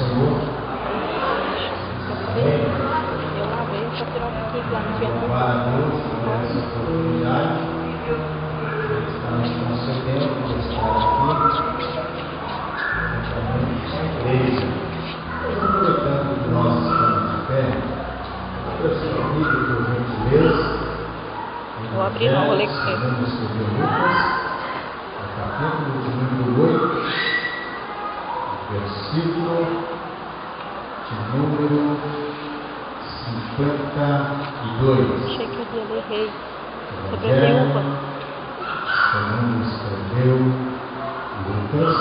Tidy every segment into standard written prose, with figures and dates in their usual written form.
Senhor. Amém. Eu lavei para tirar um pouquinho lá no final. Louvar a Deus por essa oportunidade. Ele está nos concedendo por estar aqui. Juntamente com a igreja. Aproveitando que nós estamos de pé, abra sua Bíblia por gentileza. Vou abrir não, vou ler com você. Vamos escrever Lucas, capítulo de número 8, versículo de número 52. Achei que eu ia ler rei. Sobre a viúva. Segundo escreveu Lucas,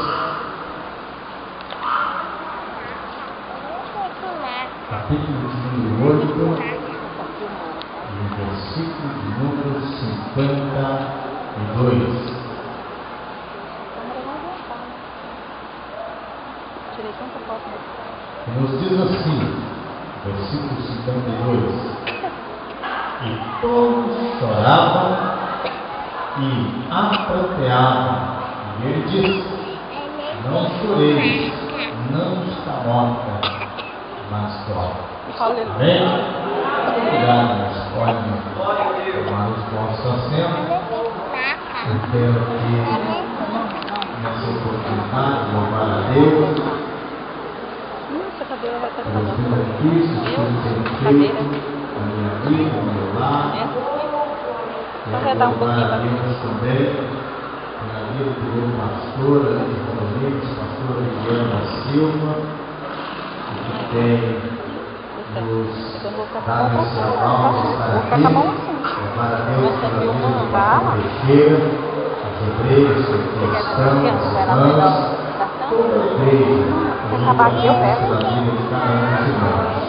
capítulo de número 8, no versículo de número 52. Tirei tanta foto. E nos diz assim, versículo 52: E todos choravam e apranteavam. E ele disse: Não choreis, não está morta, mas dorme. Amém? Obrigado, mas podem tomar os vossos assentos. Eu quero que nessa oportunidade louvar a Deus pelos benefícios que Ele tem feito na minha vida, no meu lar. Quero louvar a Deus também pela vida do meu pastor, pastor Eliana Silva, que tem nos dado esse aval de estar aqui, levar a Deus pela vida do pastor Teixeira, os obreiros que estão, as irmãs, toda a igreja, pela vida de cada um dos irmãos.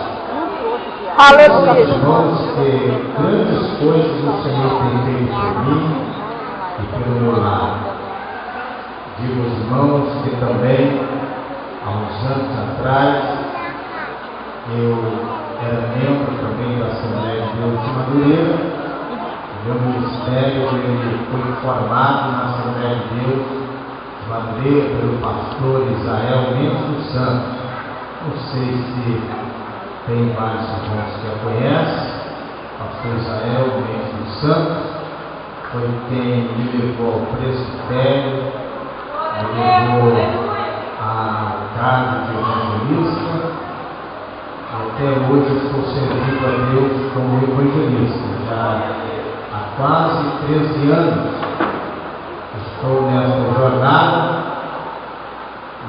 Aleluia. Irmãos, que grandes coisas o Senhor tem feito por mim e pelo meu lar. Digo aos irmãos que também, há uns anos atrás, eu era membro também da Assembleia de Deus de Madureira. Meu ministério ele foi formado na Assembleia de Deus de Madureira pelo pastor Israel Mendes dos Santos. Não sei se tem vários irmãos que a conhecem. Pastor Israel Mendes dos Santos foi quem me levou ao presbitério, me levou ao cargo de evangelista. Até hoje estou servindo a Deus como evangelista. Já há quase 13 anos estou nessa jornada,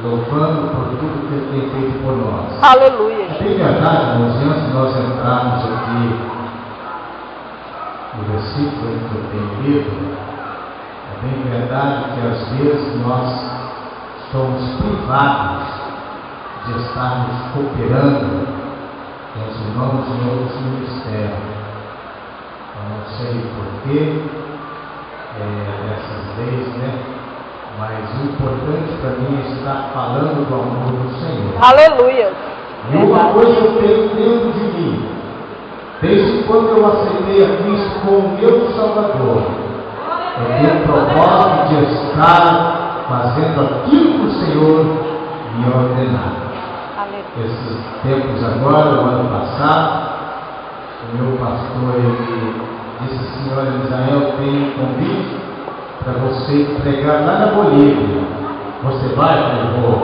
louvando por tudo que Ele tem feito por nós. Aleluia. É bem verdade, irmãos, antes de nós entrarmos aqui no versículo que eu tenho lido, é bem verdade que às vezes nós somos privados de estarmos cooperando com os irmãos em outros ministérios. Eu não sei porquê dessas leis, né? Mas o importante para mim é estar falando do amor do Senhor. Aleluia. E uma coisa eu tenho dentro de mim, desde quando eu aceitei a Cristo como meu Salvador, eu tenho o propósito de estar fazendo aquilo que o Senhor me ordenar. Esses tempos agora, no ano passado, o meu pastor ele disse assim: olha, Israel, tem um convite para você pregar lá na Bolívia. Você vai? Eu falei, vou.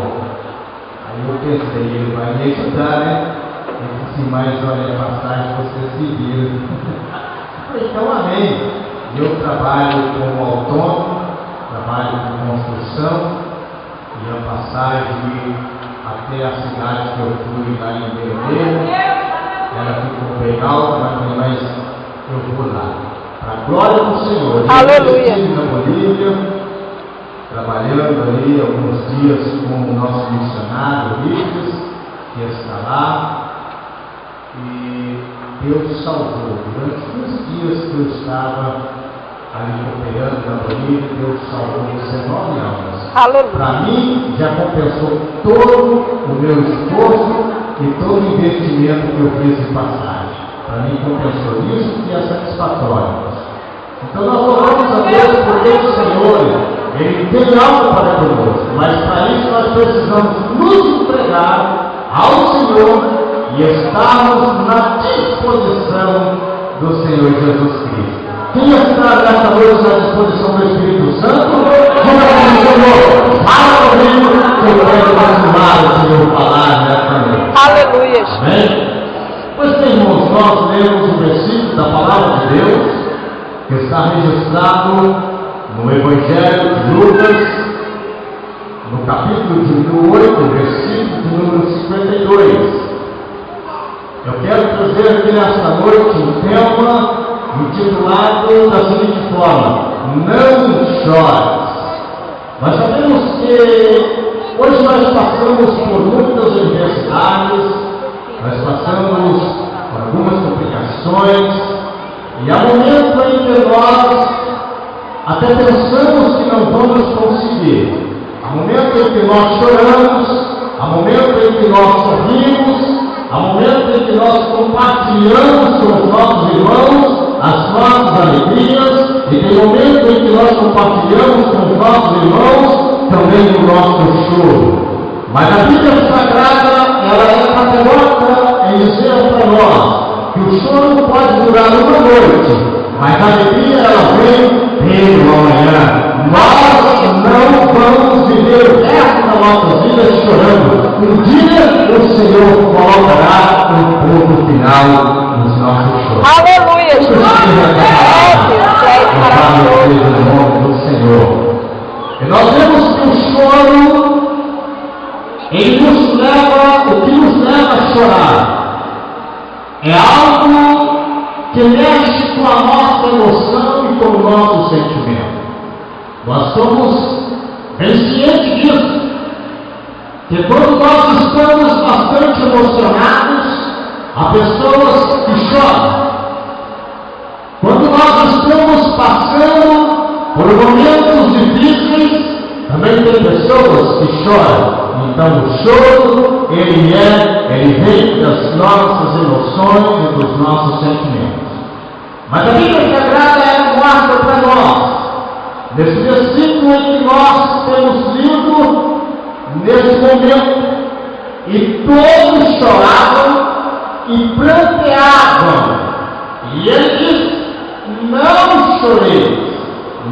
Aí eu pensei, ele vai me ajudar, né? Ele disse, mas olha, a passagem você se vira. Então, amém. Eu trabalho como autônomo, trabalho com construção, e a passagem até a cidade que eu fui lá em Vermelho, ela ficou bem alta, mas eu vou lá. Para a glória do Senhor. Aleluia. Eu estive na Bolívia, trabalhando ali alguns dias com o nosso missionário Ulisses, que está lá, e Deus salvou. Durante 15 dias que eu estava ali cooperando na Bolívia, Deus salvou 19 almas. Aleluia. Para mim, já compensou todo o meu esforço e todo o investimento que eu fiz em passagem. Para mim, compensou isso e é satisfatório. Então, nós louvamos a Deus porque o Senhor, Ele tem algo para conosco, mas para isso nós precisamos nos entregar ao Senhor e estarmos na disposição do Senhor Jesus Cristo. Quem está nessa noite na disposição do Espírito Santo? Diga para o Senhor, fala comigo, que eu quero continuar o Senhor falar nessa noite. Aleluia. Amém? Pois bem, irmãos, nós lemos o versículo da palavra de Deus, que está registrado no Evangelho de Lucas, no capítulo de 8, versículo de número 52. Eu quero trazer aqui nesta noite um tema intitulado da seguinte forma: não chores. Nós sabemos que hoje nós passamos por muitas adversidades, nós passamos por algumas complicações, e há momentos em que nós até pensamos que não vamos conseguir. Há momentos em que nós choramos, há momentos em que nós sorrimos, há momentos em que nós compartilhamos com os nossos irmãos as nossas alegrias, e tem momentos em que nós compartilhamos com os nossos irmãos também o nosso choro. Mas a Bíblia Sagrada, ela é categórica em dizer para nós que o choro pode durar uma noite, mas a alegria ela vem pela manhã. Nós não vamos viver o resto da nossa vida chorando. Um dia o Senhor colocará um ponto final nos nossos choros. Aleluia. Em nome do Senhor. E nós vemos que o choro, ele nos leva, o que nos leva a chorar é algo que mexe com a nossa emoção e com o nosso sentimento. Nós somos bem cientes disso, que quando nós estamos bastante emocionados, há pessoas que choram. Quando nós estamos passando por momentos difíceis, também tem pessoas que choram. Então o choro, ele vem das nossas emoções e dos nossos sentimentos. Mas a Bíblia Sagrada mostra para nós, nesse versículo em que nós temos lido nesse momento, e todos choravam e pranteavam. E ele diz: não choreis,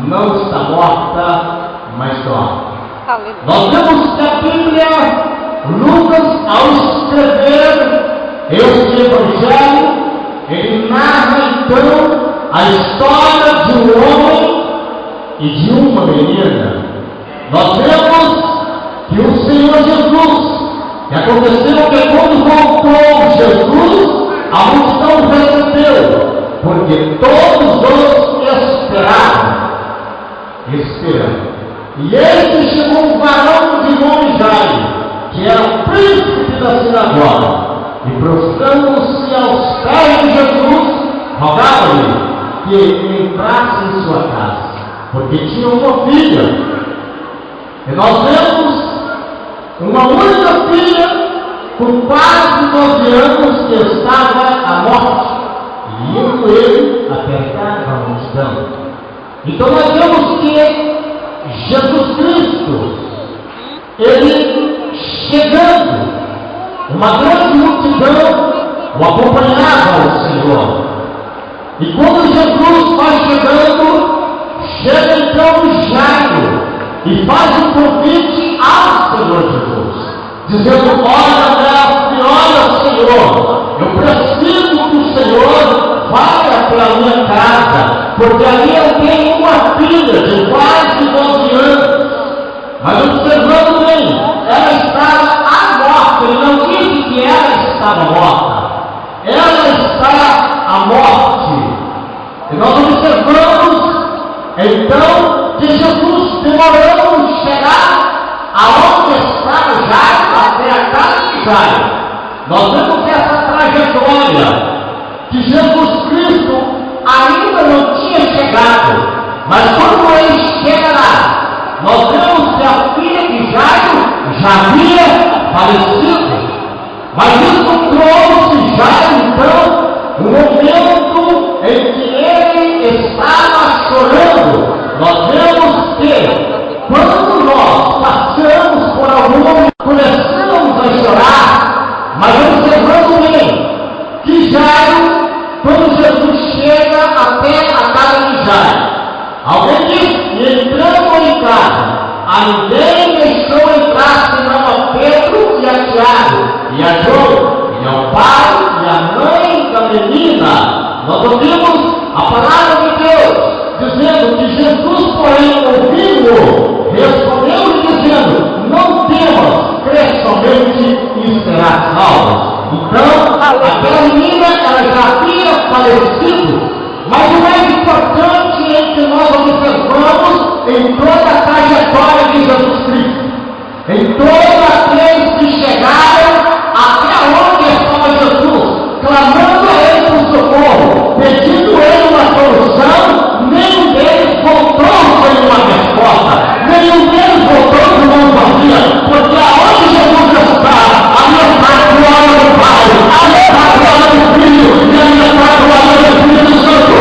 não está morta, mas dorme. Nós vemos que a Bíblia, Lucas, ao escrever este Evangelho, ele narra então a história de um homem e de uma menina. Nós vemos que o Senhor Jesus, que aconteceu que quando voltou Jesus, a multidão recebeu, porque todos os esperavam. E este chegou um varão de nome Jairo, que era o príncipe da sinagoga, e prostrando-se aos pés de Jesus, rogava-lhe que entrasse em sua casa, porque tinha uma filha. E nós vemos uma única filha com quase 12 anos que estava à morte, e indo ele apertava a multidão. Então nós vemos que Jesus Cristo, ele chegando, uma grande multidão o acompanhava ao Senhor. E quando Jesus vai chegando, chega então Jairo e faz um convite ao Senhor Jesus, dizendo: olha, Senhor, eu preciso que o Senhor vá para a minha casa, porque ali eu tenho uma filha de quase 12 anos. Mas observando bem, ela estava à morte. Ele não disse que ela estava morta, ela está à morte. E nós observamos então que Jesus demorou em chegar aonde estava Jairo, até a casa de Jairo. Nós vemos essa trajetória que Jesus Cristo ainda não tinha chegado, mas quando ele chega lá, nós vemos que a filha de Jairo já havia falecido. Mas isso trouxe Jairo então um momento em que ele estava chorando. Nós vemos que quando nós passamos por algum momento, começamos a chorar, ninguém deixou entrar senão a Pedro e a Tiago e a João, e ao pai e a mãe da menina. Nós ouvimos a palavra de Deus, dizendo que Jesus, porém, ouvindo-o, respondeu-lhe dizendo: não temas, crê somente e serás salvo. Então, aquela menina, ela já havia falecido, mas o mais importante é que nós observamos em toda a trajetória de Jesus Cristo, em todos aqueles que chegaram até onde estava Jesus, clamando a Ele por socorro, pedindo a Ele uma solução, nenhum deles voltou sem uma resposta, nenhum deles voltou com mão vazia, porque aonde Jesus está, a minha está a glória do Pai, a minha está a glória do Filho, e a minha está a glória do Espírito Santo.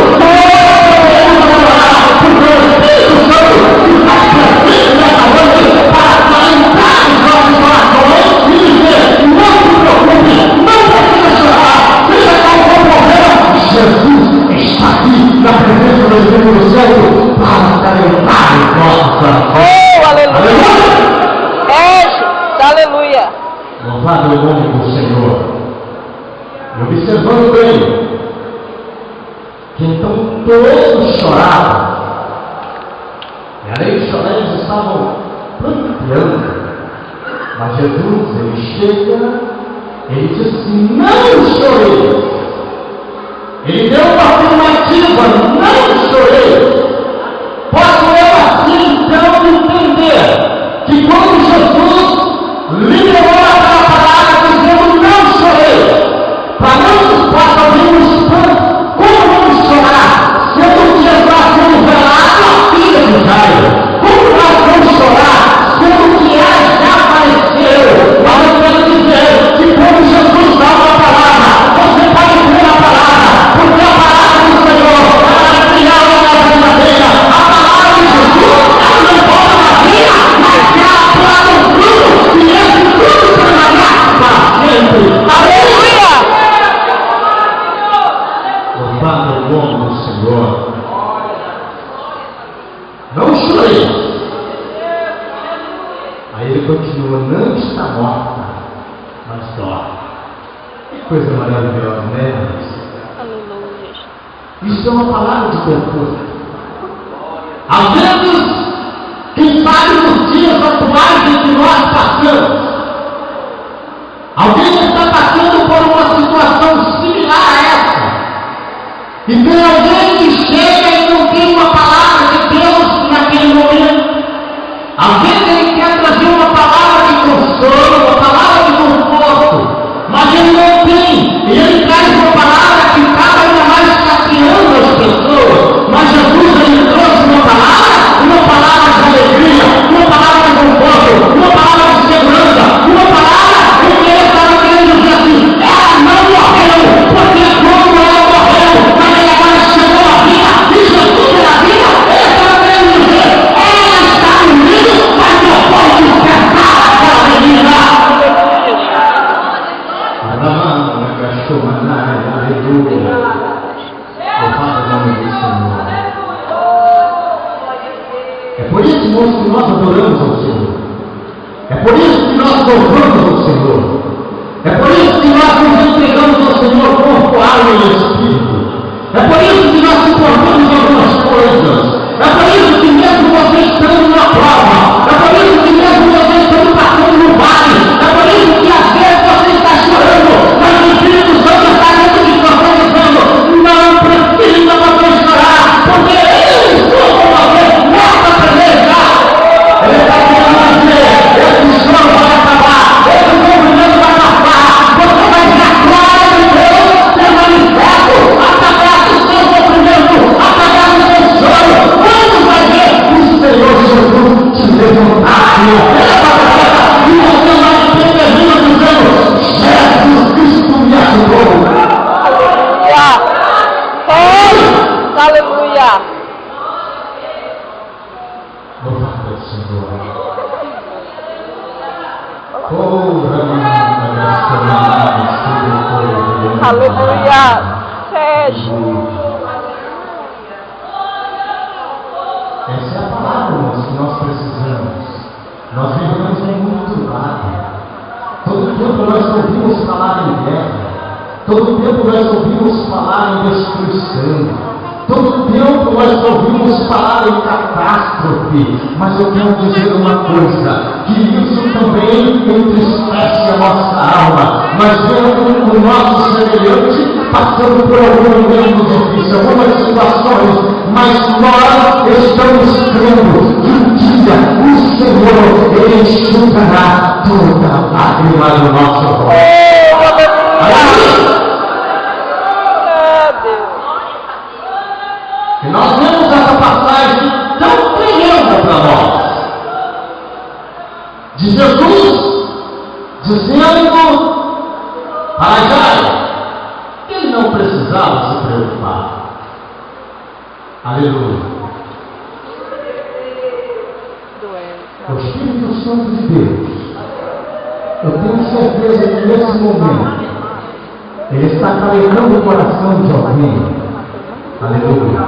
Podemos adorar, porque o Espírito Santo está presente nessa noite para calentar os nossos corações e dizer: não se preocupe, não precisa chorar, seja qual for o problema, Jesus está aqui na presença do Espírito Santo para calentar os nossos corações. Oh, aleluia! Aleluia! Louvado é o nome do Senhor. E observando bem, que então todos choravam, e além de chorar, eles estavam pranteando. Mas Jesus, ele chega, ele diz assim: não chorei. Ele deu uma afirmativa: não chorei. Posso eu assim então entender que quando Jesus liberou aquela palavra dizendo: não chorei, para não nos possa vir um espanto, como vamos chorar, sendo que está sendo velado a filha de Israel? Como nós vamos chorar, sendo que ela já apareceu? Mas eu quero dizer que quando Jesus dá uma palavra, você pode crer a palavra, porque a palavra do Senhor, ela é criada na verdadeira. A palavra de Jesus, ela não volta vazia, mas ela planta um fruto, e esse fruto permanece para sempre. Aleluia! Louvado é o nome do Senhor. Não chorei. Aí ele continua: não está morta, mas dorme. Que coisa maravilhosa, né, irmãos? Aleluia! Isso é uma palavra de conforto. Às vezes, quem sabe nos dias atuais em que nós passamos, alguém está passando por uma situação similar a essa, e tem alguém que chega e não tem uma palavra de Deus naquele momento. Às vezes ele quer trazer uma palavra de consolo, uma palavra de conforto, mas ele não tem, e ele traz uma palavra que acaba ainda mais chateando as pessoas. Mas Jesus, ele trouxe uma palavra de alegria, uma palavra de conforto, uma palavra de segurança, uma palavra em que ele estava querendo dizer assim: ela não morreu, porque quando ela morreu, naquela hora chegou a vida, e Jesus era a vida. Ele estava querendo dizer: ela está dormindo, mas eu vou despertar aquela menina. Aleluia. Louvado o nome do Senhor. É por isso, irmãos, que nós adoramos ao Senhor. É por isso que nós louvamos ao Senhor. É por isso que nós nos entregamos ao Senhor corpo, alma e espírito. É por isso que nós suportamos algumas coisas. É por isso que mesmo você estando numa prova, é por isso que mesmo você estando passando no vale, é por isso que às vezes você está chorando, mas o Espírito Santo está dentro de você dizendo: não precisa você chorar, porque eu estou com você nessa peleja. Ele está querendo dizer: esse choro vai acabar, esse sofrimento vai passar, você vai ver a glória de Deus ser manifesto através do seu sofrimento, através do seu choro. Quando vai ver o Senhor Jesus te levantar e você vai ter terreno dizendo: Jesus Cristo me ajudou. Aleluia! Aleluia! Louvado ao Senhor. Aleluia! Sérgio! Essa é a palavra, irmãos, que nós precisamos. Todo tempo nós ouvimos falar em guerra. Todo tempo nós ouvimos falar em destruição. Todo tempo nós ouvimos falar em catástrofe. Mas eu quero dizer uma coisa, que isso também entristece a nossa alma. Nós vemos o nosso semelhante passando por algum momento difícil, algumas situações, mas nós estamos crendo que um dia o Senhor, Ele enxugará toda lágrima do nosso rosto. E nós vemos essa passagem tão tremenda para nós, de Jesus dizendo para Jairo que ele não precisava se preocupar. Aleluia. O Espírito Santo de Deus, eu tenho certeza que nesse momento Ele está calejando o coração de alguém. Aleluia.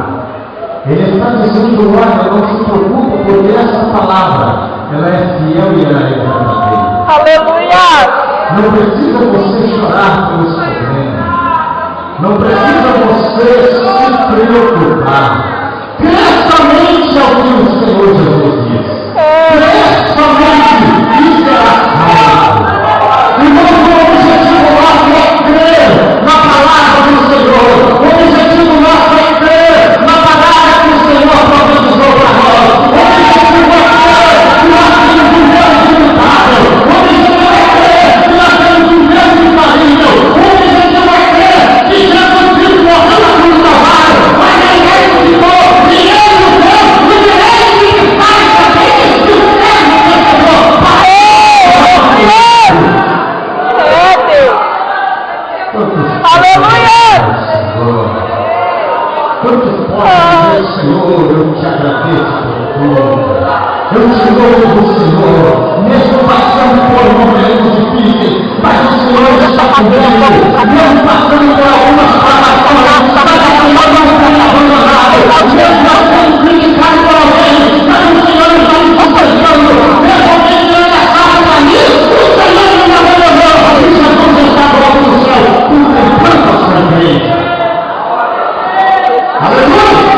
Ele está dizendo: olha, não se preocupe, porque essa palavra, ela é fiel e ela é verdadeira. Aleluia! Não precisa você chorar pelos problemas. Não precisa você se preocupar. Crê somente ao que o Senhor Jesus diz. Crê somente e será salvo. Irmãos, o objetivo nosso é crer na palavra do Senhor. O objetivo nosso é crer na palavra que o Senhor profetizou para nós. O objetivo é crer que nós temos um Deus imutável. O objetivo é crer que nós temos um Deus infalível. O objetivo é crer que Jesus Cristo morreu na cruz do Calvário, mas ele ressuscitou e ele nos deu o direito de estar também do mesmo Senhor. Quantos podem dizer: Senhor, eu te agradeço por tudo, eu te louvo, Senhor, mesmo passando por momentos difíceis, mas o Senhor está comigo, mesmo passando por algumas provações, mas o Senhor não está me abandonado, mesmo eu sendo criticado por alguém, mas o Senhor está me sustentando, mesmo alguém que não achava para mim, o Senhor não me abandonou, e Jesus está logo no céu, contemplando a sua igreja. Aleluia!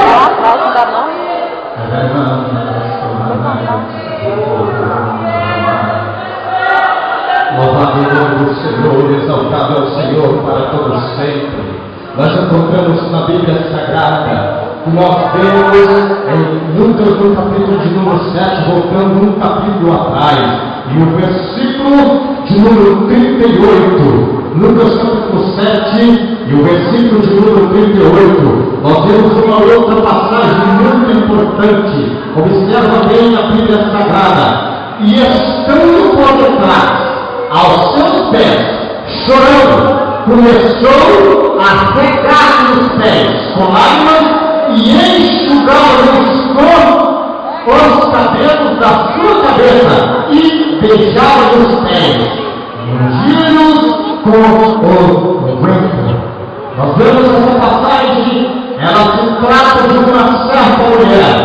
Louvado o nome do Senhor, exaltado é o Senhor para todo sempre. Nós encontramos na Bíblia Sagrada que nós vemos em Lucas no capítulo de número 7, voltando um capítulo atrás, e o versículo de número 38. Lucas capítulo 7 e o versículo de número 38, nós temos uma outra passagem muito importante. Observa bem a Bíblia Sagrada. E estando por detrás, aos seus pés, chorando, começou a regar os pés com lágrimas e enxugá-los com os cabelos da sua cabeça e beijava os pés, ungidos com o unguento. Nós vemos essa passagem, ela se trata de uma certa mulher.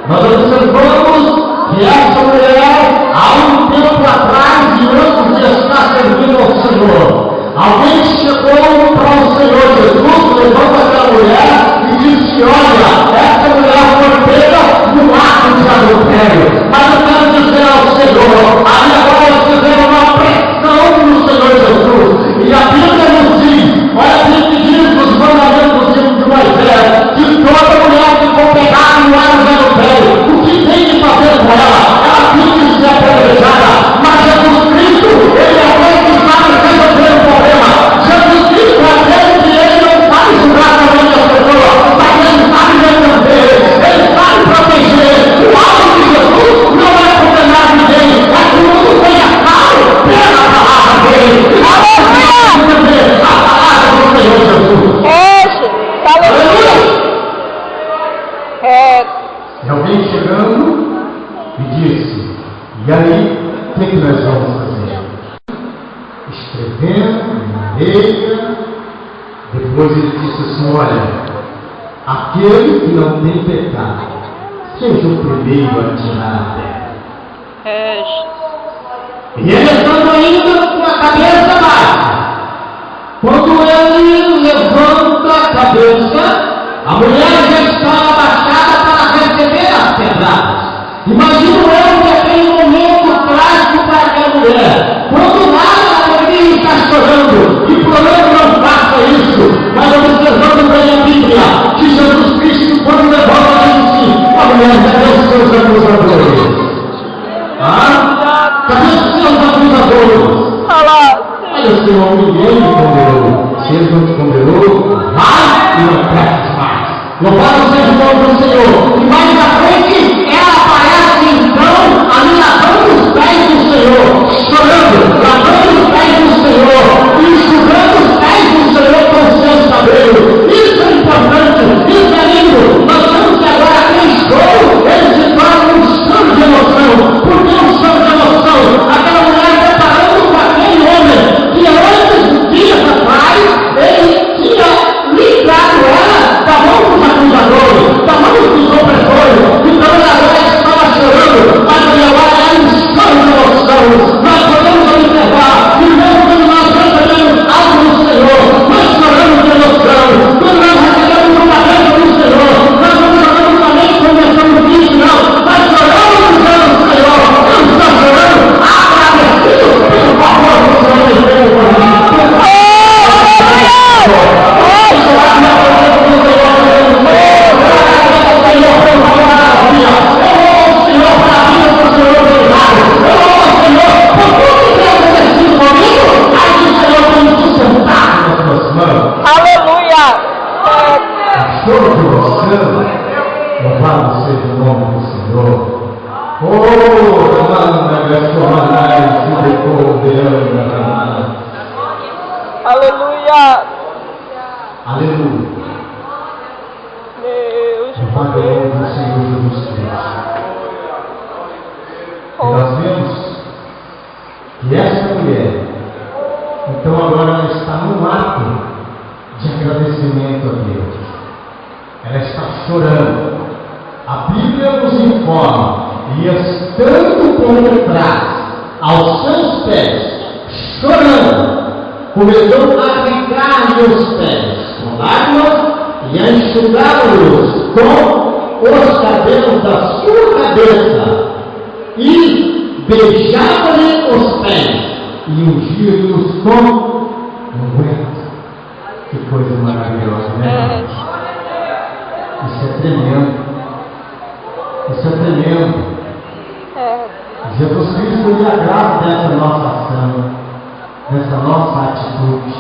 Nós observamos que essa mulher, há um tempo atrás, e antes de estar servindo ao Senhor, alguém chegou para o Senhor Jesus, levando aquela mulher e disse: olha, essa mulher foi pega no ato de adultério, mas eu quero dizer ao Senhor, aí agora nós fizemos uma pressão no Senhor Jesus, e a Bíblia nos diz, olha aqui que diz os mandamentos de Moisés, que toda mulher que for pegada no ato de adultério, o que tem que fazer com ela? Ela tem que ser apedrejada, mas Jesus Cristo, Ele é o que sabe resolver o problema. Jesus Cristo é aquele que Ele não sabe julgar também as pessoas, mas Ele sabe resolver, Ele sabe proteger. O alvo de Jesus não é condenar ninguém, é que o mundo tenha salvo pela palavra dele. E nós precisamos entender a palavra do Senhor Jesus. Aleluia! E alguém chegando e disse: e aí, o que nós vamos fazer? Escrevendo, maneira. Depois ele disse assim: olha, aquele que não tem pecado, seja o primeiro a tirar a pedra. E ele estando ainda cabeça, a mulher já estava abaixada para receber as pedradas. Imagino eu que aquele momento trágico para aquela mulher. Quando nada poderia estar chorando, e problema não faça isso, mas observando bem a Bíblia, que Jesus Cristo, quando levanta, diz assim: a mulher já deu os seus acusadores. Cadê os seus acusadores? Olha, o Senhor, ninguém me condenou. Se ele não te condenou, vai e não peques mais. Louvado seja o nome do Senhor. E mais na frente, ela aparece então ali lavando os pés do Senhor, chorando, lavando os pés do Senhor, e enxugando os pés do Senhor com os seus cabelos. Isso é importante, isso é lindo. Nós temos que agora aquele choro, ele se torna um choro de emoção. Por que um choro de emoção? Aquela mulher preparando com aquele homem que antes, dias atrás, ele tinha livrado ela da mão dos acusadores, da mão dos opressores. Então ela agora estava chorando, mas agora é um choro de emoção. Nós podemos observar, e mesmo quando nós recebemos algo do Senhor, nós choramos de emoção. Quando nós recebemos uma bênção do Senhor, nós não choramos somente com emoção do Cristo, não. Nós choramos do Senhor. Eu estou chorando agradecido pelo favor do Senhor que veio por mim. Louvado seja o nome do Senhor. Aleluia. Aleluia. Louvado é o nome do Senhor Jesus Cristo. E nós vemos que essa mulher, então agora ela está num ato de agradecimento a Deus. Ela está chorando. A Bíblia nos informa, e estando por trás, aos seus pés, chorando, começou a regar-lhe os pés com lágrimas e a enxugá-los com os cabelos da sua cabeça, e beijava-lhe os pés e ungia-lhe-os com unguento. Que coisa maravilhosa, né? Isso é tremendo. Isso é tremendo. Jesus Cristo lhe agrada dessa nossa ação, dessa nossa atitude.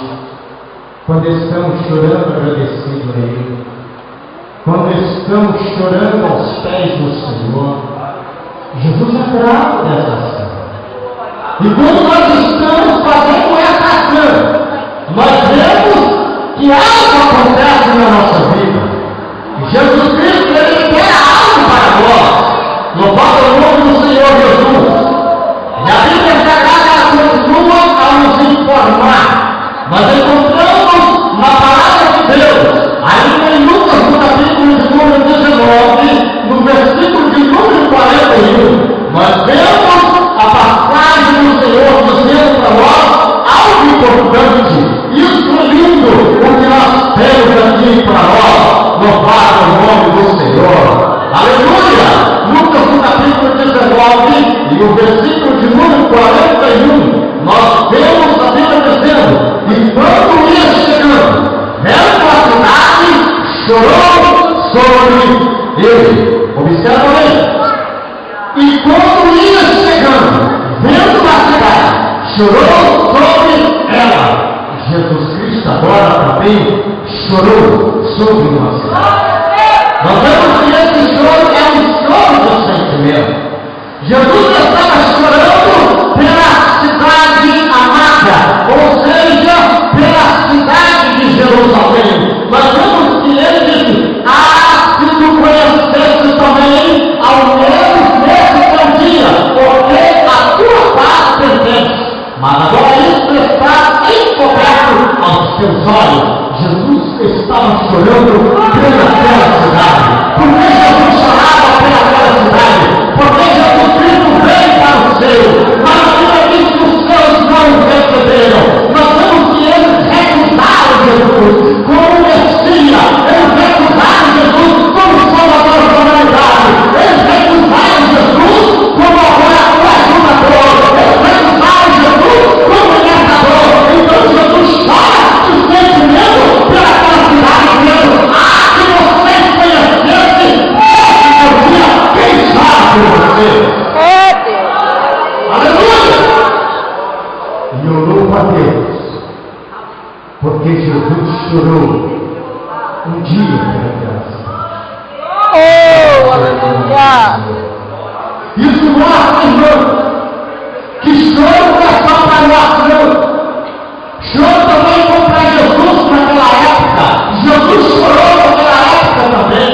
Quando estamos chorando agradecido a Ele, quando estamos chorando aos pés do Senhor, Jesus agrada dessa ação. E quando nós estamos fazendo essa ação, nós vemos que algo acontece na nossa vida. Jesus Cristo, Ele quer algo para nós. Louvado é o nome do Senhor Jesus. E a Bíblia Sagrada continua a nos informar. Nós encontramos na palavra de Deus, ainda em Lucas, no capítulo de número 19, no versículo de número 41, nós vemos a passagem do Senhor dizendo para nós algo importante. Isso é lindo, o que nós temos aqui para nós. Louvado o nome do Senhor. Aleluia! Lucas no capítulo 19 e o versículo de número 41, nós vemos a Bíblia dizendo: e quando ia chegando, vendo a cidade, chorou sobre ele. Observa bem. E quando ia chegando, vendo a cidade, chorou sobre ela. Jesus Cristo agora também chorou sobre uma cidade. Nós vemos que esse choro é um choro do sentimento. Jesus estava chorando pela cidade amada, ou seja, pela cidade de Jerusalém. Nós vemos que ele disse: se tu conhecesse também, ao menos nesse teu dia, porque a tua paz pertence. Mas agora isso está encoberto aos teus olhos. Jesus estava chorando pelaquela cidade. Por que Jesus chorava pelaquela cidade? Porque Jesus Cristo veio para o céu. Mas a Bíblia diz que os céus não o receberam. Nós vemos que eles recusaram Jesus como Messias. Porque Jesus chorou um dia pela graça. Oh, aleluia. Isso mostra, irmão, que choro não é só para nós, não. Choro também foi para Jesus naquela época. Jesus chorou naquela época também.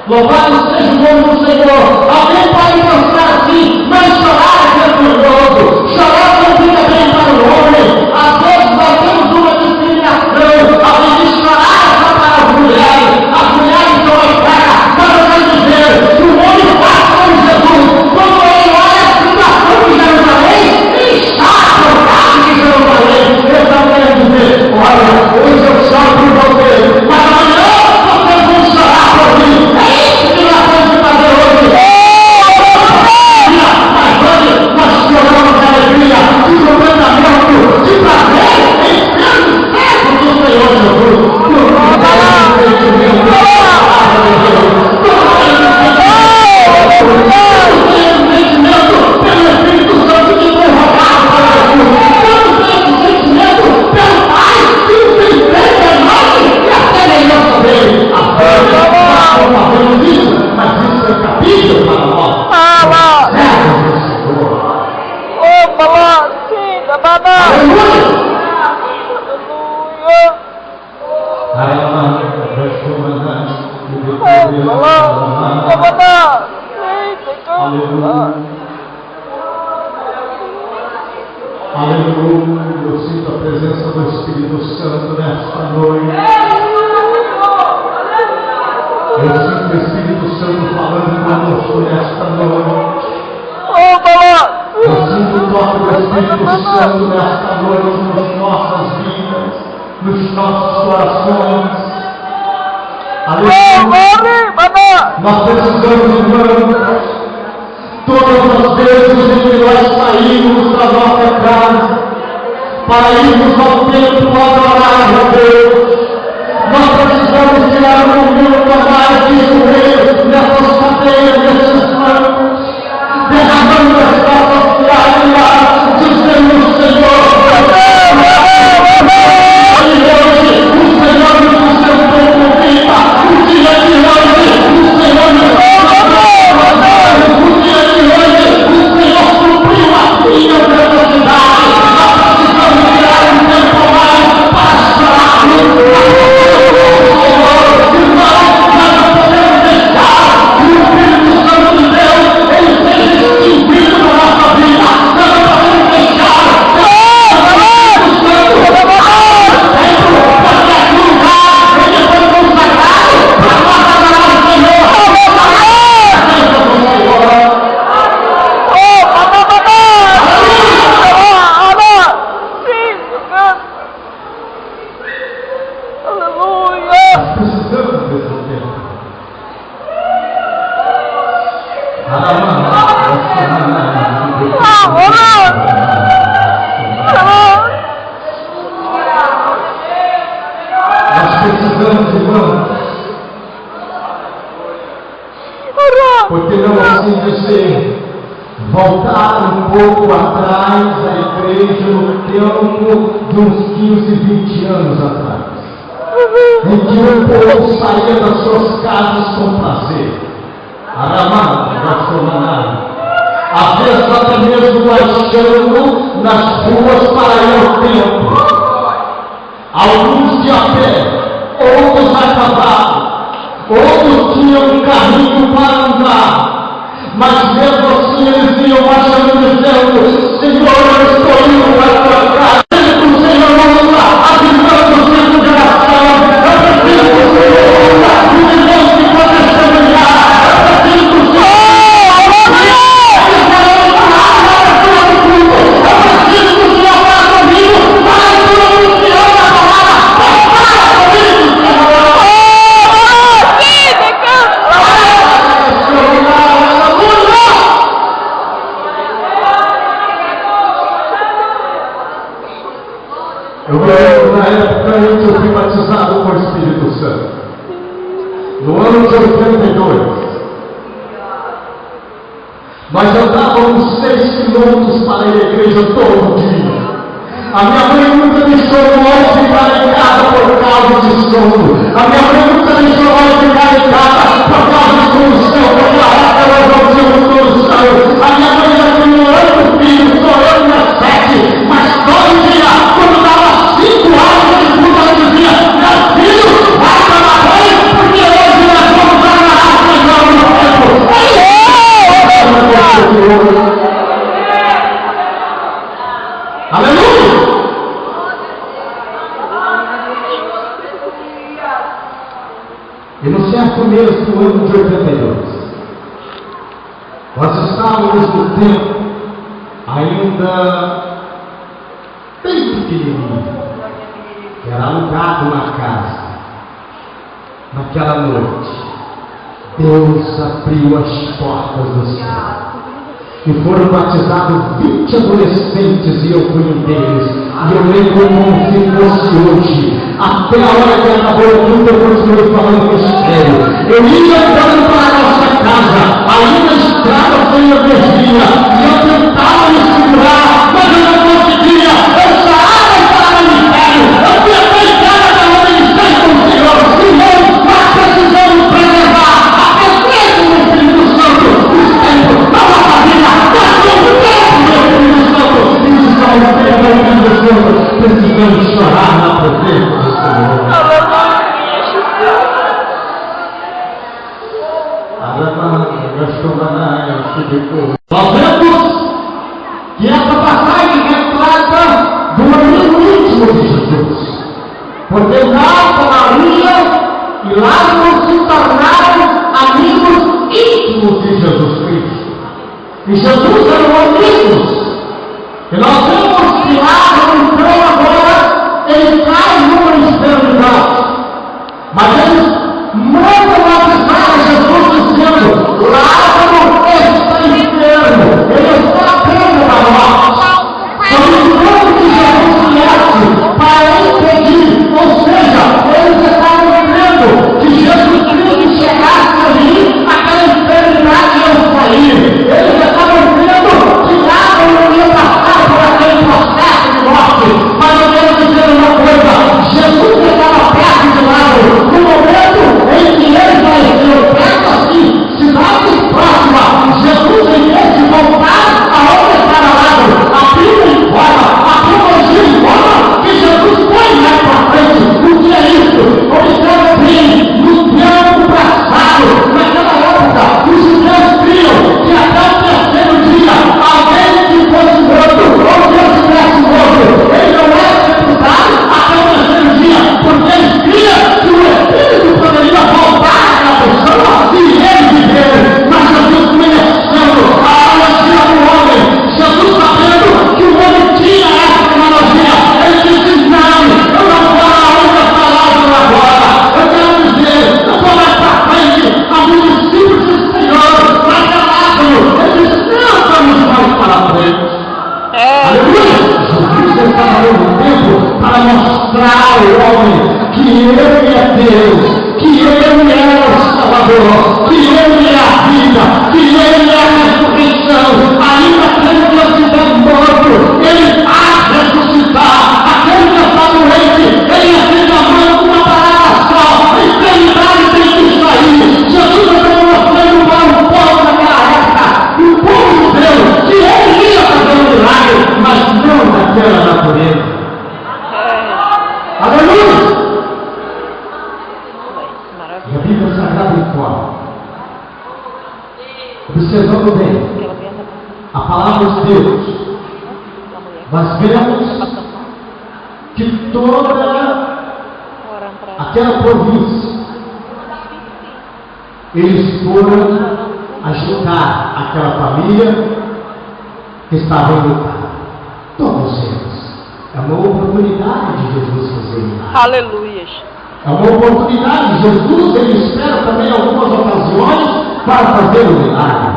Louvado seja o nome do Senhor. Alguém pode pensar assim, mas chorar é vergonhoso. Chorar não fica bem para o homem. Às vezes nós temos uma discriminação. Alguém diz chorar é só para as mulheres. As mulheres são as caras. Mas eu quero dizer que o homem faz como Jesus. Quando ele olha a situação de Jerusalém, ele chora por causa de Jerusalém. Eu só quero dizer, olha, hoje eu choro por você, mas amanhã vocês vão chorar por mim. É isso que nós temos que fazer hoje. Mas hoje nós choramos de alegria, de contentamento, de prazer, em ser o servo do Senhor Jesus. Pelo Espírito Santo que foi rogado para Jesus. Sentimento pelo Pai que o fez feito a nós e a semelhança dele. Nós não fazemos isso, mas isso é capítulo para nós. Servo do Senhor. Aleluia. Eu sinto a presença do Espírito Santo nesta noite. Eu sinto o Espírito Santo falando conosco nesta noite. Eu sinto o toque do Espírito Santo nesta noite nas nossas vidas, nos nossos corações. Aleluia. Nós precisamos, irmãos, todas as vezes em que nós saímos da nossa casa para irmos ao templo adorar a Deus, nós precisamos tirar um minuto a mais de joelhos nessas cadeiras, nesses bancos, derramando as nossas lágrimas, dizendo: Senhor, o Senhor nos sustentou com vida, o dia de hoje, o Senhor nos sustentou, o dia de hoje, o Senhor supriu a minha necessidade. Nós precisamos tirar um tempo a mais para chorar, nós não podemos deixar que o Espírito Santo de Deus ele seja extinguido na nossa vida. Nós não podemos deixar que o Espírito Santo porque aqui o lugar ele foi consagrado para nós adorar o Senhor. Nós precisamos desse tempo. Nós precisamos, irmãos, porque não assim dizer, voltar um pouco atrás da igreja no tempo de uns 15, 20 anos atrás, em que o povo saía das suas casas com prazer, às vezes até mesmo baixando nas ruas para ir ao templo, alguns de a pé, outros a cavalo, outros tinham um carrinho para andar, mas mesmo assim eles iam baixando dizendo: Senhor, eu estou indo para a tua casa. O Senhor não está avisando o centro de oração. Eu preciso que o Senhor está os irmãos que vão testemunhar. Eu preciso que o Senhor eu me lembro na época em que eu fui batizado com o Espírito Santo, no ano de 82. Nós andávamos 6 quilômetros para ir à igreja todo dia. A minha mãe nunca me deixou nós ficar em casa por causa de sono. A minha mãe nunca deixou nós ficar em casa por causa de solução, porque a hora que nós não tínhamos solução. A minha mãe já foi orando o filho, chorando nas 7, mas todo dia, quando dava 5 horas de escuta, ela dizia: meu filho, vai tomar banho, porque hoje nós vamos agarrar o Senhor no tempo. Aleluia! E no certo mês do ano de 82, nós estávamos no tempo ainda bem pequenininho, que era alugado uma casa. Naquela noite, Deus abriu as portas do céu e foram batizados 20 adolescentes, e eu fui um deles. E eu lembro como se fosse hoje. Até a hora que acabou tudo, eu continuei falando mistério. Eu ia andando para a nossa casa, aí na estrada sem energia, e eu tentava me segurar, mas eu não conseguia. Eu saía para o ministério, eu fui até em casa para o ministério com o Senhor. Irmãos, nós precisamos preservar a presença do Espírito Santo. Os tempos, não a família, nós somos o tempo do Espírito Santo. E os estamos perdendo o Espírito Santo. Precisamos chorar na presença do Senhor. Nós vemos que essa passagem retrata do amigo íntimo de Jesus, porque Marta, Maria e Lázaro se tornaram amigos íntimos de Jesus Cristo, e Jesus eram amigos. E nós vemos que Lázaro entrou agora, ele traz uma enfermidade, mas eles mandam avisar a Jesus dizendo: Lázaro está enfermo, ele está à beira da morte. Solicitando que Jesus viesse para impedir, ou seja, eles estavam crendo que Jesus Cristo chegasse ali, aquela enfermidade ia sair. Eles estavam crendo que nada não ia passar por aquele processo de morte. Mas eu quero dizer uma coisa: Jesus estava perto de Lázaro no momento em que ele faleceu, perto assim, cidade próxima. Jesus, em vez de voltar aonde estava Lázaro, abriu em fora, abriu o giro em fora, e Jesus foi mais para frente. O que é isso? Observe bem, no tempo passado, naquela época, os judeus criam que até o terceiro dia, alguém que fosse morto, ou que estivesse morto, ele não era sepultado até o terceiro dia, porque eles criam que o Espírito poderia voltar àquela pessoa e ele viver. Mas Jesus conhecendo a analogia do homem, Jesus sabendo que o homem tinha essa tecnologia, ele disse: não, eu não vou aonde está Lázaro agora. Eu quero dizer, eu vou mais para frente, a minha discípula disse: Senhor, mas é Lázaro. Ele disse: não, vamos mais para frente. Aleluia! Jesus estava dando tempo para mostrar ao homem que ele é Deus, que ele é o Salvador, que ele é a vida, que ele é a ressurreição. Ainda que ele não estiver morto, ele vai ressuscitar. Aquele que está doente, ele aceita a mão com uma palavra só. A enfermidade tem que sair. Jesus estava mostrando para o povo daquela época, o povo judeu, que ele ia fazer um milagre, mas não daquela natureza. Aleluia! E a Bíblia Sagrada informa, observando bem a palavra de Deus, nós vemos que toda aquela província, eles foram ajudar aquela família que estava enlutada. Todos eles. É uma oportunidade de Jesus fazer milagre. Aleluia. É uma oportunidade. Jesus, ele espera também algumas ocasiões para fazer o milagre.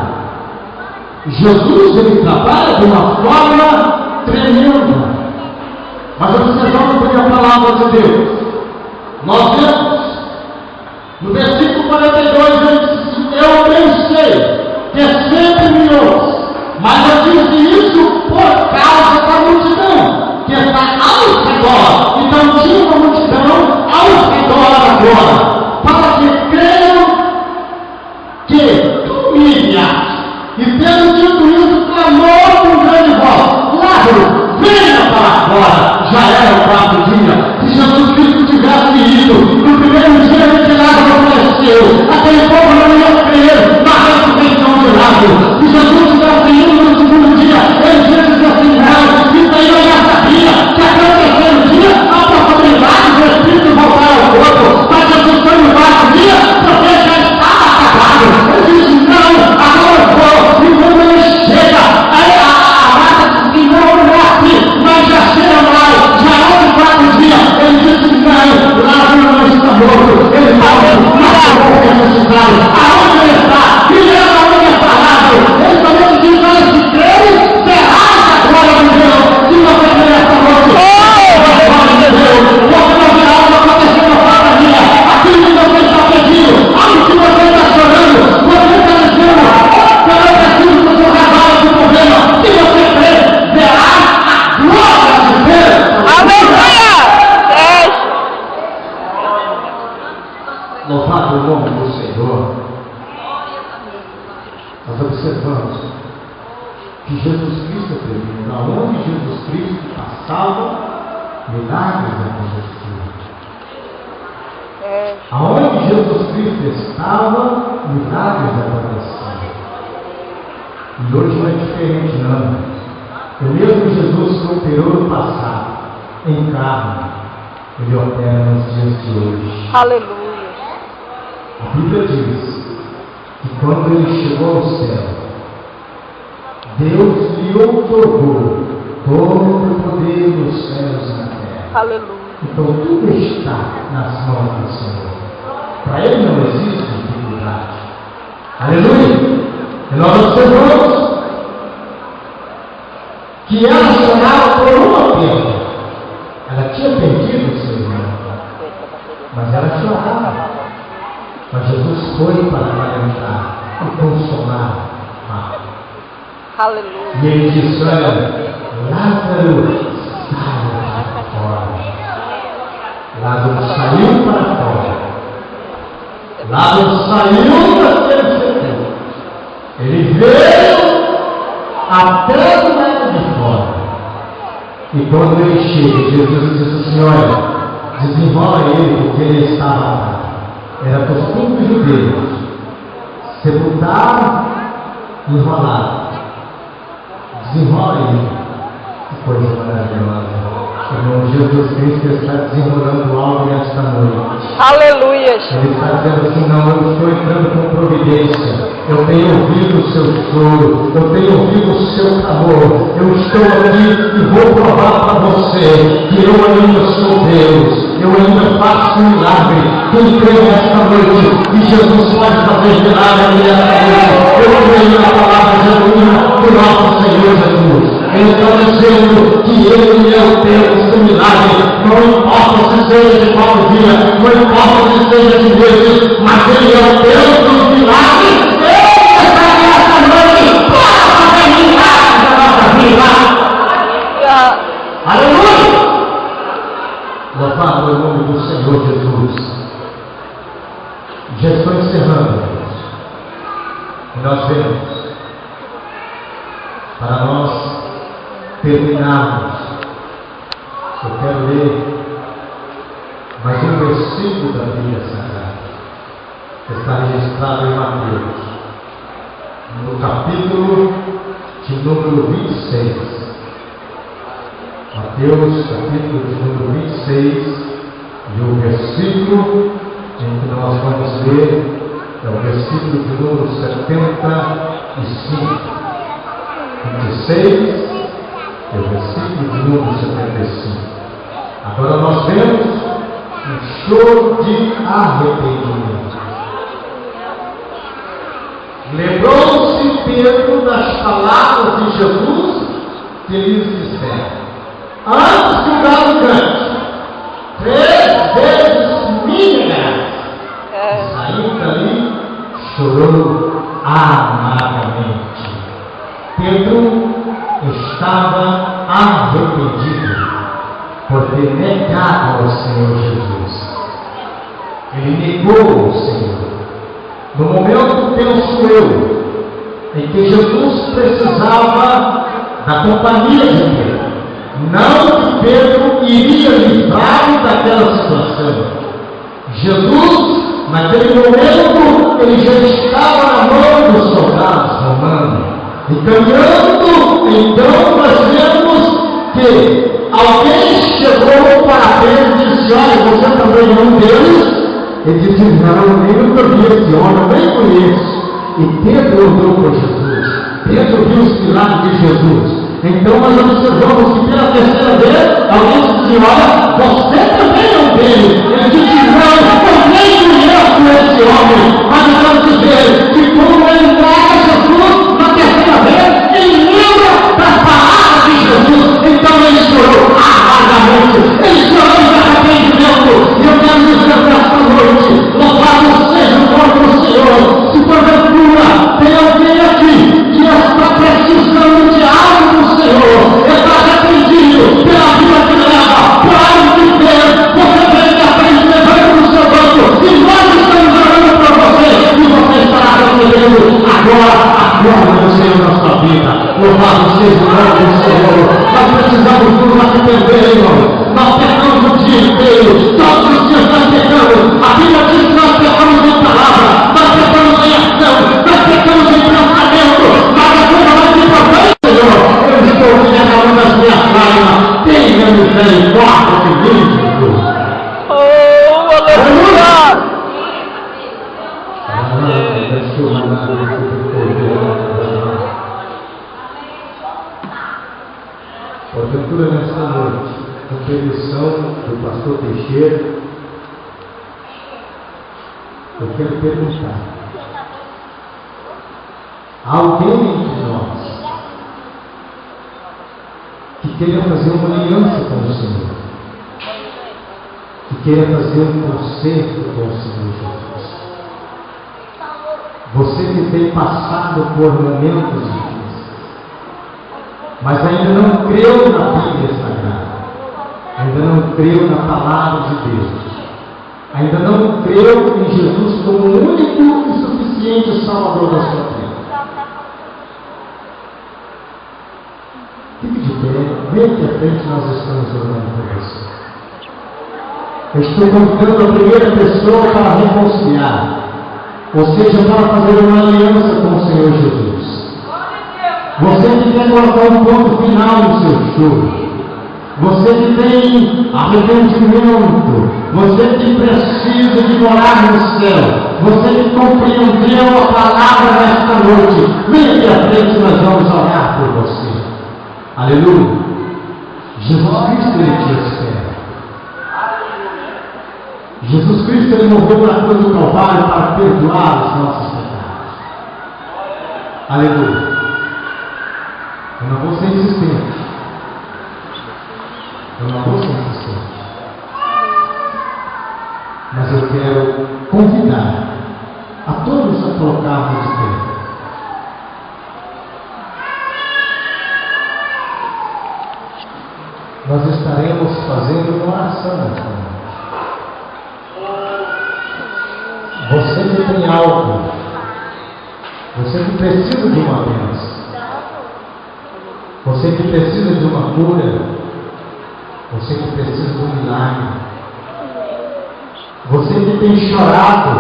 Jesus, ele trabalha de uma forma tremenda. Mas observando bem a palavra de Deus, nós vemos no versículo 42, ele diz: eu bem sei que sempre me ouço, mas eu disse isso por causa da multidão que está ao redor, Cristo passava, milagres aconteciam. Aonde Jesus Cristo estava, milagres aconteciam. E hoje não é diferente, não. O mesmo Jesus que operou no passado, em carne, ele opera nos dias de hoje. Aleluia. A Bíblia diz que quando ele chegou ao céu, Deus lhe outorgou todo o poder dos céus e na terra. Aleluia. Então tudo está nas mãos do Senhor. Para ele não existe dificuldade. Aleluia! E nós observamos que ela chorava por uma perda. Ela tinha perdido o seu irmão, mas ela chorava. Mas Jesus foi para alimentar e consolar a Aleluia. E ele disse: olha, Lázaro, sai para fora. Lázaro saiu para fora. Lázaro saiu daquele sepulcro. Ele veio até do lado de fora. E quando ele chega, Jesus disse assim: olha, desenrola ele, porque ele estava lá. Era costume dos judeus sepultar e enrolar. Desenrola ele. Que coisa maravilhosa. Irmão, Jesus Cristo está desenrolando algo nesta noite. Aleluia. Ele está dizendo assim: não, eu estou entrando com providência. Eu tenho ouvido o seu choro, eu tenho ouvido o seu clamor. Eu estou aqui e vou provar para você que eu ainda sou Deus. Eu ainda faço um milagre. Quem crê nesta noite que Jesus pode fazer milagre nesta noite? Eu creio na palavra genuína do nosso Senhor Jesus. Ele está dizendo que Ele é o Deus do milagre. Não importa se seja de qual dia, não importa se seja de vezes, mas Ele é o Deus dos milagres. Ele está nesta noite para fazer milagres na nossa vida. Aleluia! Louvado é o nome do Senhor Jesus. Já estou encerrando. E nós vemos, para nós terminarmos, eu quero ler mais um versículo da Bíblia Sagrada, que está registrado em Mateus, no capítulo de número 26. Mateus, capítulo de número 26, e o versículo em que nós vamos ler é o versículo de número 75. 26 é o versículo de número 75. Agora nós vemos um choro de arrependimento. Lembrou-se Pedro das palavras de Jesus que lhes disseram: antes que o galo cante, 3 vezes me negarás. Saindo dali, chorou amargamente. Pedro estava arrependido por ter negado ao Senhor Jesus. Ele negou o Senhor. No momento, penso eu, em que Jesus precisava da companhia de Pedro. Não que Pedro iria livrar daquela situação. Jesus, naquele momento, ele já estava na mão dos soldados romanos. E caminhando, então nós vemos que alguém chegou para Pedro e disse: olha, você também é um deles? Ele disse: não, eu nunca vi esse homem, eu nem conheço. E Pedro olhou para Jesus. Pedro viu os milagres de Jesus. Então nós observamos que pela terceira vez, alguém disse: olha, você também é um deles. Ele disse: não, eu nem conheço esse homem. Mas eu quero dizer que como ele nega Jesus, na terceira vez, ele lembra das palavras de Jesus. Então ele chorou amargamente. Ele chorou de arrependimento. E eu quero dizer nesta noite: louvado seja o nome do Senhor. Se porventura tem alguém aqui que está precisando de algo do Senhor, está arrependido pela vida que leva, por algo que fez, você tem que aprender, levando no seu banco, e nós estamos orando para você. também, nós pecamos o dia inteiro, todos os dias nós pecamos. A Bíblia diz que nós pecamos em palavra, nós pecamos em ação, nós pecamos em pensamento, mas a coisa mais importante, Senhor, eu estou te derramando as minhas lágrimas, tenha misericórdia de mim, Jesus. Porventura, nesta noite, com permissão do pastor Teixeira, eu quero perguntar: alguém entre nós que queira fazer uma aliança com o Senhor, que queira fazer um concerto com o Senhor Jesus? Você que tem passado por momentos difíceis, mas ainda não creu na Bíblia Sagrada, ainda não creu na Palavra de Deus, ainda não creu em Jesus como o único e suficiente Salvador da sua vida. Fique de pé, vem aqui à frente, nós estamos orando por você. Eu estou convidando a primeira pessoa para reconciliar, ou seja, para fazer uma aliança com o Senhor Jesus. Você que quer colocar um ponto final no seu choro, você que tem arrependimento, você que precisa de morar no céu, você que compreendeu a palavra nesta noite, vem aqui à frente, nós vamos orar por você. Aleluia! Jesus Cristo, Ele te espera. Jesus Cristo, Ele morreu na cruz do Calvário para perdoar os nossos pecados. Aleluia! Eu não vou ser insistente. Eu não vou ser insistente. Mas eu quero convidar a todos a colocarmos de pé. Nós estaremos fazendo uma oração nesta noite. Você que tem algo, você que precisa de uma bênção, você que precisa de uma cura, você que precisa de um milagre, você que tem chorado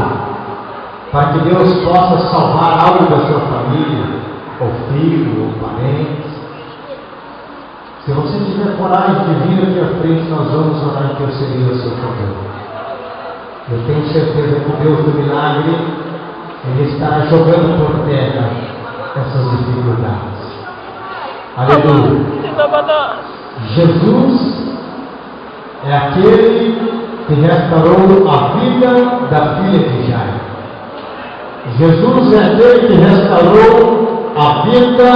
para que Deus possa salvar algo da sua família, ou filho, ou parente. Se você tiver coragem de vir aqui à frente, nós vamos orar que eu seria o seu favor. Eu tenho certeza que o Deus do milagre, Ele estará jogando por terra essas dificuldades. Aleluia! Jesus é aquele que restaurou a vida da filha de Jairo. Jesus é aquele que restaurou a vida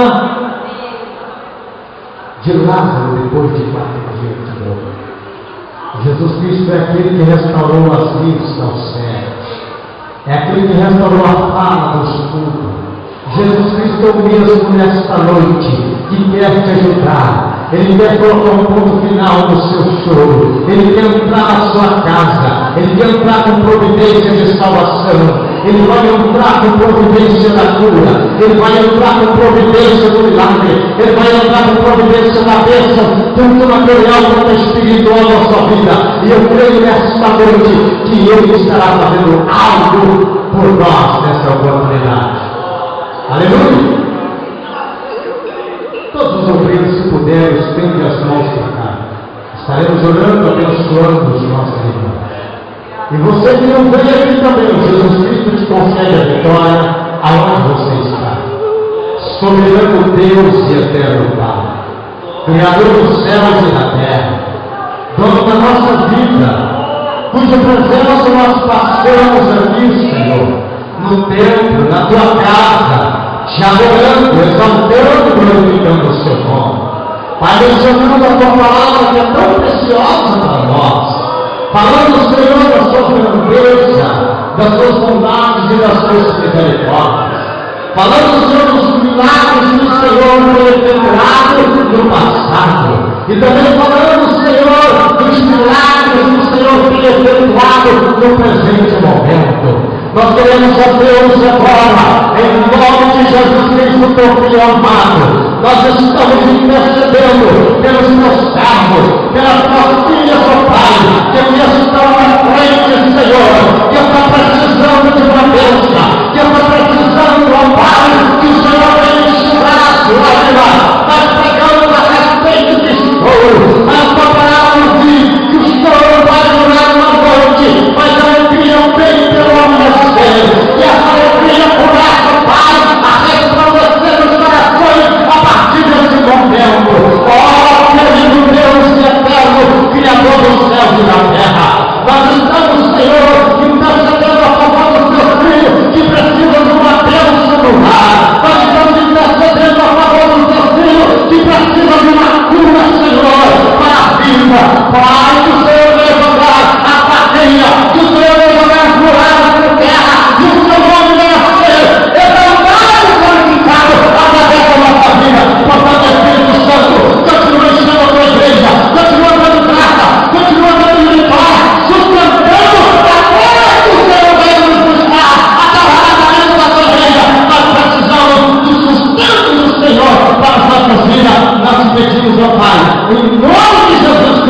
de Lázaro depois de 4 dias de morte. Jesus Cristo é aquele que restaurou as vistas aos cegos, é aquele que restaurou a fala dos surdos. Jesus Cristo é o mesmo nesta noite que quer te ajudar. Ele quer colocar um ponto final no seu choro. Ele quer entrar na sua casa. Ele quer entrar com providência de salvação. Ele vai entrar com providência da cura. Ele vai entrar com providência do milagre. Ele vai entrar com providência da bênção, tanto material quanto espiritual na sua vida. E eu creio nesta noite que Ele estará fazendo algo por nós nessa oportunidade. Aleluia! Todos os ouvintes, se puderem, estendem as mãos para cá. Estaremos orando, abençoando os nossos irmãos. E você que não veio aqui também, Jesus Cristo te concede a vitória aonde você está. Soberano Deus e eterno Pai, Criador dos céus e da terra, dono da nossa vida, cuja presença nós passamos aqui, Senhor, no templo, na tua casa, te adorando, exaltando, glorificando o seu nome. Pai, mencionando a tua palavra que é tão preciosa para nós, falando, Senhor, da sua grandeza, das suas bondades e das suas misericórdias, falando, Senhor, dos milagres que o Senhor tem efetuado no passado, e também falando, Senhor, dos milagres que o Senhor tem efetuado no presente momento. Nós queremos a Deus agora, em nome de Jesus Cristo, teu Filho amado. Nós estamos intercedendo pelos teus servos,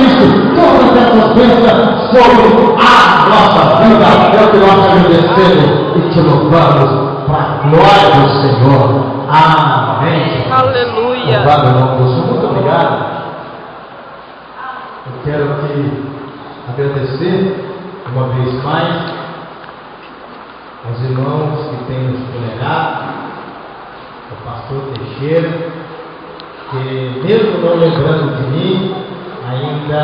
Cristo, todas essas bênçãos sobre a nossa vida. É o que nós agradecemos e te louvamos para a glória do Senhor. Amém. Aleluia. Louvado o nome do Senhor. Muito obrigado. Eu quero aqui agradecer uma vez mais aos irmãos que têm nos tolerado, o pastor Teixeira, que mesmo não lembrando de mim, ainda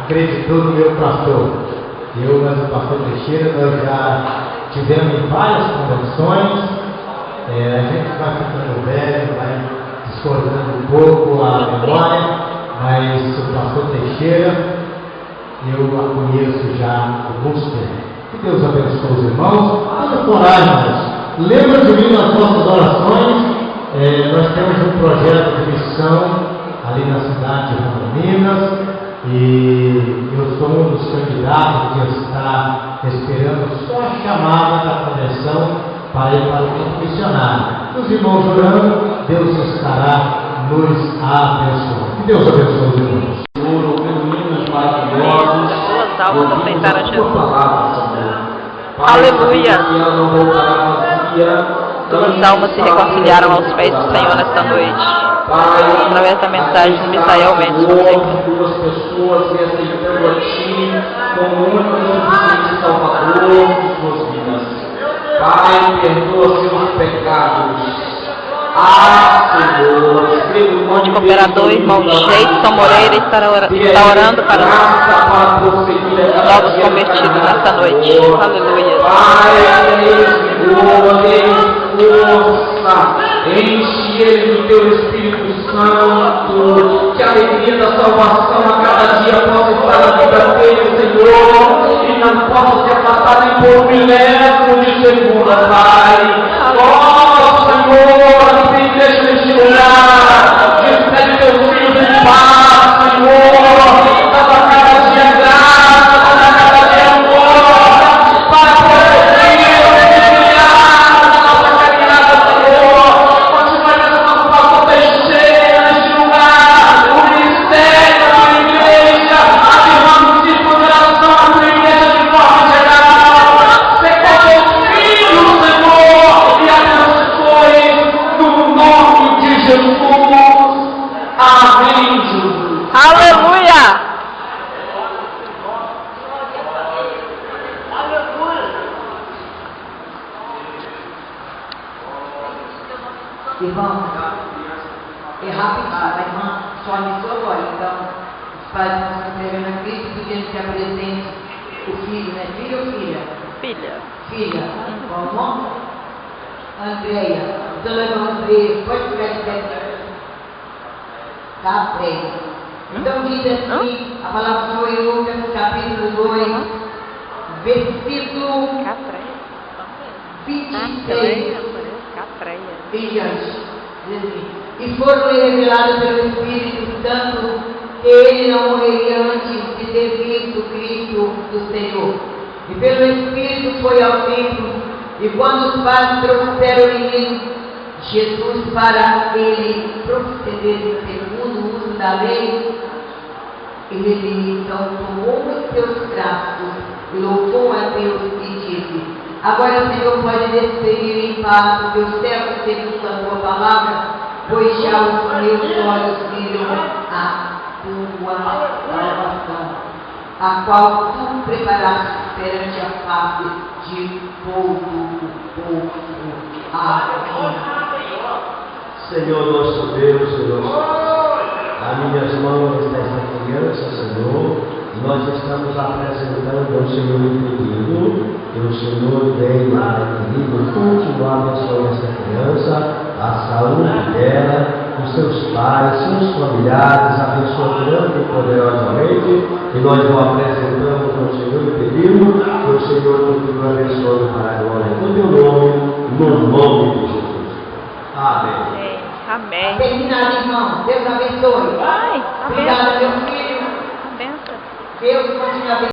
acreditou no meu pastor. Eu, mas o pastor Teixeira, nós já tivemos várias convenções. A gente vai ficando velho, vai discordando um pouco a memória, mas o pastor Teixeira, eu a conheço já há alguns tempos. Que Deus abençoe os irmãos. Vamos orar, lembra de mim nas nossas orações. Nós temos um projeto de missão ali na cidade de Rondoninas e eu sou um dos candidatos que está esperando só a chamada da convenção para ir para o campo missionário. Os irmãos orando, Deus estará nos abençoando. Que Deus abençoe os irmãos. Suas almas aceitaram Jesus. Aleluia. Suas almas se reconciliaram aos pés do Senhor nesta noite. Através da mensagem de Misael Mendes Fonseca. Duas pessoas me aceitando a Ti como único e suficiente Salvador de suas vidas. Pai, perdoa seus pecados. Senhor, O único operador, irmão Sheidson Moreira, está orando para os novos convertidos nesta noite. Aleluia. Pai, força, enche ele do teu Espírito Santo, que a alegria da salvação a cada dia possa estar na vida dele, Senhor, e não possa ser passada em por milésimo de segundo, Pai. Senhor, que deixa neste lugar, despede teus filhos em paz, Senhor, dá cada dia graça, dá cada dia amor, para prosseguir, auxiliar na nossa caminhada, Senhor. Continua nesse nosso pastor Teixeira neste lugar, o ministério da tua igreja, afirmando o ciclo de oração da tua igreja de forma geral. Ser com teus filhos, Senhor, e abençoe no nome de Jesus. Amém, Jesus. Aleluia. Irmão, é rapidinho, a irmã só iniciou agora, então os pais estão se inscrevendo na Cristo, pedindo que apresente o filho, né? Filho ou filha? Filha. Filha. Qual o nome? Andréia. Então, irmã Andréia, pode ficar de pé. Tá, Andréia. Então diz assim, a palavra do Senhor em Lucas, capítulo 2, versículo 26. Em diante. E foram-lhe revelados pelo Espírito Santo que ele não morreria antes de ter visto Cristo do Senhor. E pelo Espírito foi ao templo, e quando os pais trouxeram o menino Jesus para ele proceder segundo o uso da lei, ele então tomou em seus braços e louvou a Deus e disse: agora, Senhor, pode despedir em paz o teu servo segundo a tua palavra, pois já os meus olhos viram a tua salvação, a qual tu preparaste perante a face de todo o povo. Amém. Senhor nosso Deus, Senhor, a minhas mãos está esta criança, Senhor, nós estamos apresentando ao Senhor um pedido, que o Senhor venha, querido, continuar abençoando esta criança, a saúde dela, os seus pais, seus familiares, abençoa grande e poderosamente, e nós o apresentamos ao Senhor e pedimos que o Senhor continue abençoando para a glória do teu nome, no nome de Jesus. Amém. Amém. Terminado, irmão. Deus abençoe. Ai, Obrigada, meu filho. benção. Deus continue abençoando.